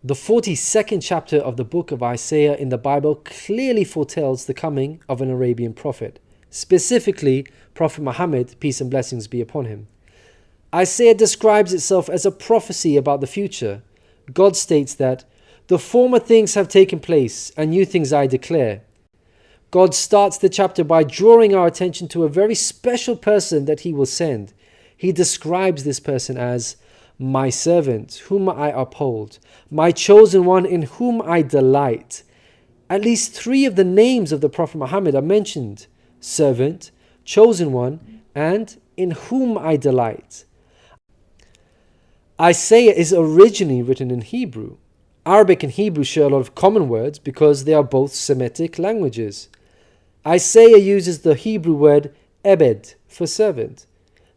The 42nd chapter of the book of Isaiah in the Bible clearly foretells the coming of an Arabian prophet, specifically Prophet Muhammad, peace and blessings be upon him. Isaiah describes itself as a prophecy about the future. God states that, "The former things have taken place, and new things I declare." God starts the chapter by drawing our attention to a very special person that he will send. He describes this person as my servant, whom I uphold, my chosen one in whom I delight. At least 3 of the names of the Prophet Muhammad are mentioned: servant, chosen one, and in whom I delight. Isaiah is originally written in Hebrew. Arabic and Hebrew share a lot of common words because they are both Semitic languages. Isaiah uses the Hebrew word ebed for servant.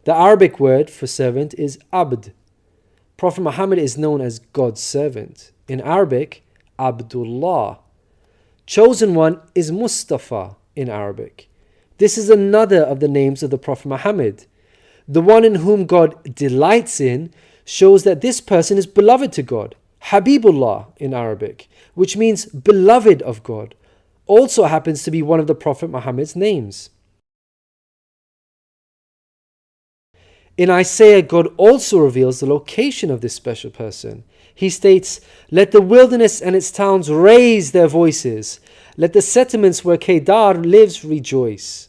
The Arabic word for servant is abd. Prophet Muhammad is known as God's servant. In Arabic, Abdullah. Chosen one is Mustafa in Arabic. This is another of the names of the Prophet Muhammad. The one in whom God delights in shows that this person is beloved to God. Habibullah in Arabic, which means beloved of God, also happens to be one of the Prophet Muhammad's names. In Isaiah, God also reveals the location of this special person. He states, "Let the wilderness and its towns raise their voices. Let the settlements where Kedar lives rejoice."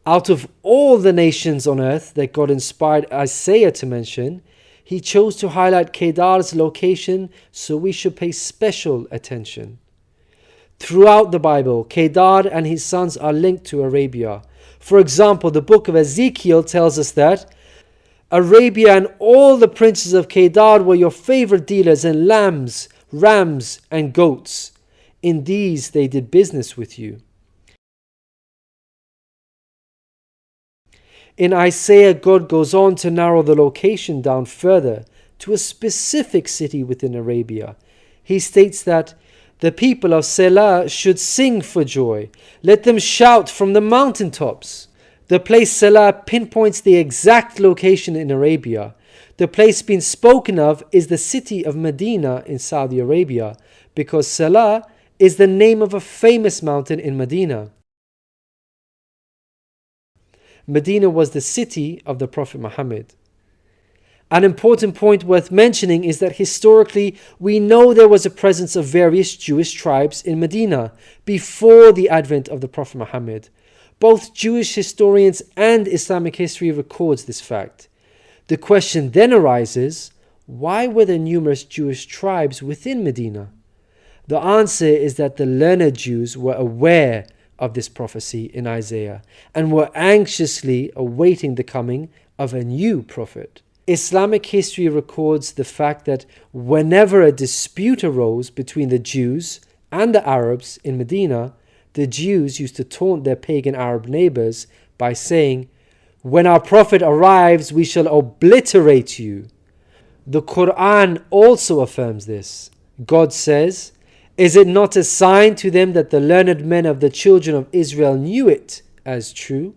Out of all the nations on earth that God inspired Isaiah to mention, he chose to highlight Kedar's location, so we should pay special attention. Throughout the Bible, Kedar and his sons are linked to Arabia. For example, the book of Ezekiel tells us that Arabia and all the princes of Kedar were your favorite dealers in lambs, rams, and goats. In these they did business with you. In Isaiah, God goes on to narrow the location down further to a specific city within Arabia. He states that the people of Selah should sing for joy. Let them shout from the mountaintops. The place Selah pinpoints the exact location in Arabia. The place being spoken of is the city of Medina in Saudi Arabia, because Selah is the name of a famous mountain in Medina. Medina was the city of the Prophet Muhammad. An important point worth mentioning is that historically we know there was a presence of various Jewish tribes in Medina before the advent of the Prophet Muhammad. Both Jewish historians and Islamic history records this fact. The question then arises, why were there numerous Jewish tribes within Medina? The answer is that the learned Jews were aware of this prophecy in Isaiah and were anxiously awaiting the coming of a new prophet. Islamic history records the fact that whenever a dispute arose between the Jews and the Arabs in Medina, the Jews used to taunt their pagan Arab neighbors by saying, "When our prophet arrives, we shall obliterate you." The Quran also affirms this. God says, "Is it not a sign to them that the learned men of the children of Israel knew it as true?"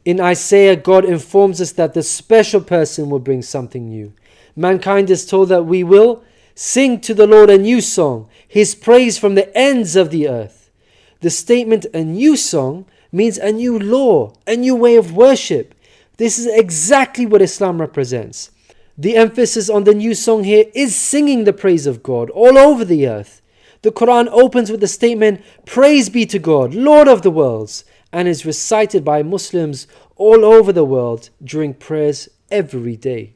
In Isaiah, God informs us that the special person will bring something new. Mankind is told that we will sing to the Lord a new song, His praise from the ends of the earth. The statement "a new song" means a new law, a new way of worship. This is exactly what Islam represents. The emphasis on the new song here is singing the praise of God all over the earth. The Quran opens with the statement, "Praise be to God, Lord of the worlds," and is recited by Muslims all over the world during prayers every day.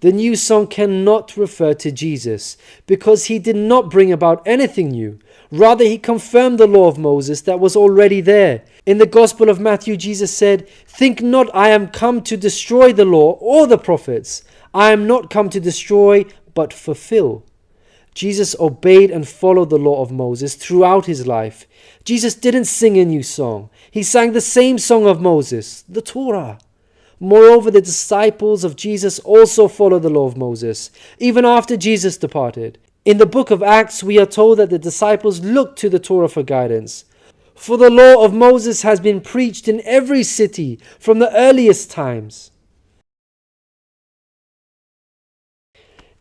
The new song cannot refer to Jesus because he did not bring about anything new. Rather, he confirmed the law of Moses that was already there. In the Gospel of Matthew, Jesus said, "Think not I am come to destroy the law or the prophets. I am not come to destroy, but fulfill." Jesus obeyed and followed the law of Moses throughout his life. Jesus didn't sing a new song. He sang the same song of Moses, the Torah. Moreover, the disciples of Jesus also followed the law of Moses, even after Jesus departed. In the book of Acts, we are told that the disciples looked to the Torah for guidance. For the law of Moses has been preached in every city from the earliest times.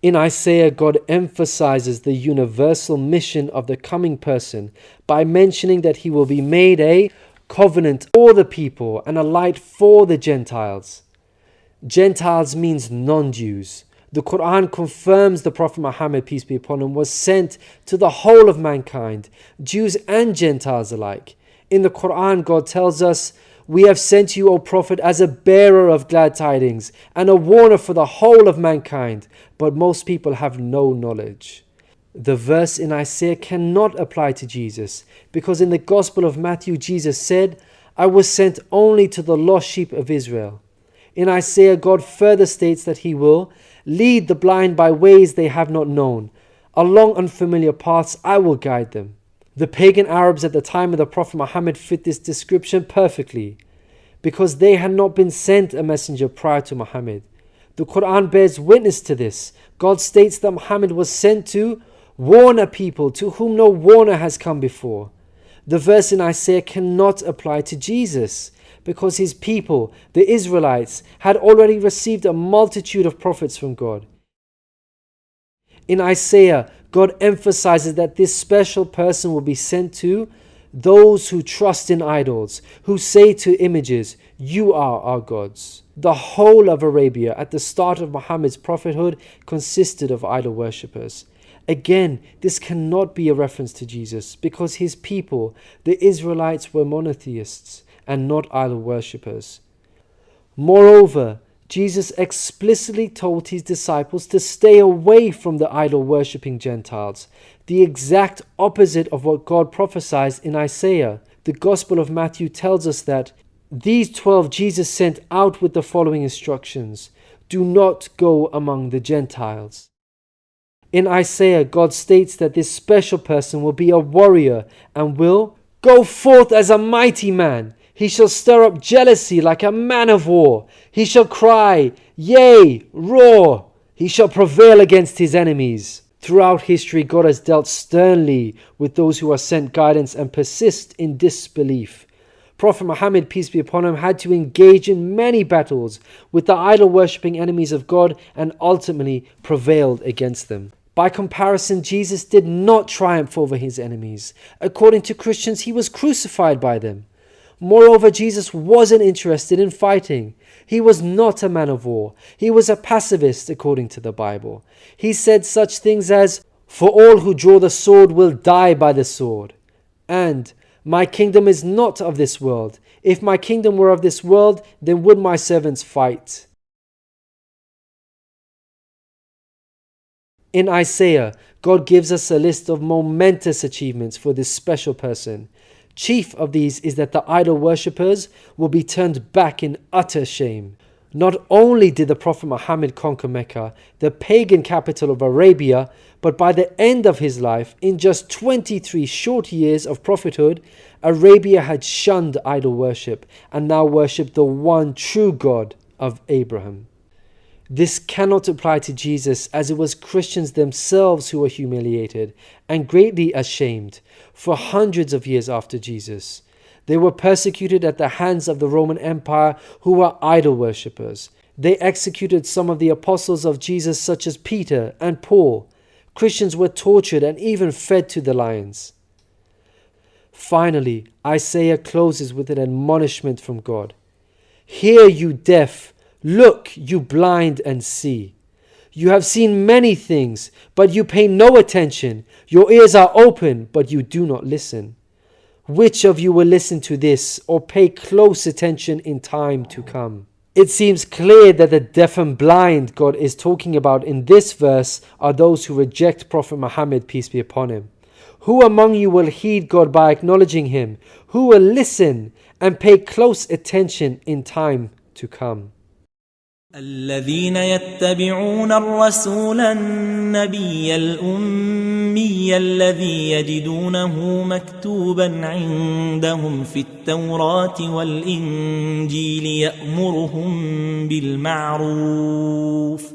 In Isaiah, God emphasizes the universal mission of the coming person by mentioning that he will be made a covenant for the people and a light for the Gentiles. Gentiles means non-Jews. The Quran confirms the Prophet Muhammad, peace be upon him, was sent to the whole of mankind, Jews and Gentiles alike. In the Quran, God tells us, "We have sent you, O Prophet, as a bearer of glad tidings and a warner for the whole of mankind, but most people have no knowledge." The verse in Isaiah cannot apply to Jesus, because in the Gospel of Matthew, Jesus said, "I was sent only to the lost sheep of Israel." In Isaiah, God further states that he will lead the blind by ways they have not known. Along unfamiliar paths I will guide them. The pagan Arabs at the time of the Prophet Muhammad fit this description perfectly, because they had not been sent a messenger prior to Muhammad. The Quran bears witness to this. God states that Muhammad was sent to warn a people to whom no warner has come before. The verse in Isaiah cannot apply to Jesus, because his people, the Israelites, had already received a multitude of prophets from God. In Isaiah, God emphasizes that this special person will be sent to those who trust in idols, who say to images, "You are our gods." The whole of Arabia at the start of Muhammad's prophethood consisted of idol worshippers. Again, this cannot be a reference to Jesus, because his people, the Israelites, were monotheists and not idol worshippers. Moreover, Jesus explicitly told his disciples to stay away from the idol-worshipping Gentiles, the exact opposite of what God prophesies in Isaiah. The Gospel of Matthew tells us that these 12 Jesus sent out with the following instructions: "Do not go among the Gentiles." In Isaiah, God states that this special person will be a warrior and will go forth as a mighty man. He shall stir up jealousy like a man of war. He shall cry, yea, roar. He shall prevail against his enemies. Throughout history, God has dealt sternly with those who are sent guidance and persist in disbelief. Prophet Muhammad, peace be upon him, had to engage in many battles with the idol-worshipping enemies of God and ultimately prevailed against them. By comparison, Jesus did not triumph over his enemies. According to Christians, he was crucified by them. Moreover, Jesus wasn't interested in fighting. He was not a man of war. He was a pacifist, according to the Bible. He said such things as, "For all who draw the sword will die by the sword," and "My kingdom is not of this world. If my kingdom were of this world, then would my servants fight." In Isaiah, God gives us a list of momentous achievements for this special person. Chief of these is that the idol worshippers will be turned back in utter shame. Not only did the Prophet Muhammad conquer Mecca, the pagan capital of Arabia, but by the end of his life, in just 23 short years of prophethood, Arabia had shunned idol worship and now worshipped the one true God of Abraham. This cannot apply to Jesus, as it was Christians themselves who were humiliated and greatly ashamed for hundreds of years after Jesus. They were persecuted at the hands of the Roman Empire, who were idol worshippers. They executed some of the apostles of Jesus, such as Peter and Paul. Christians were tortured and even fed to the lions. Finally, Isaiah closes with an admonishment from God. "Hear, you deaf. Look, you blind, and see. You have seen many things, but you pay no attention. Your ears are open, but you do not listen. Which of you will listen to this or pay close attention in time to come?" It seems clear that the deaf and blind God is talking about in this verse are those who reject Prophet Muhammad, peace be upon him. Who among you will heed God by acknowledging him? Who will listen and pay close attention in time to come? الذين يتبعون الرسول النبي الأمي الذي يجدونه مكتوبا عندهم في التوراة والإنجيل يأمرهم بالمعروف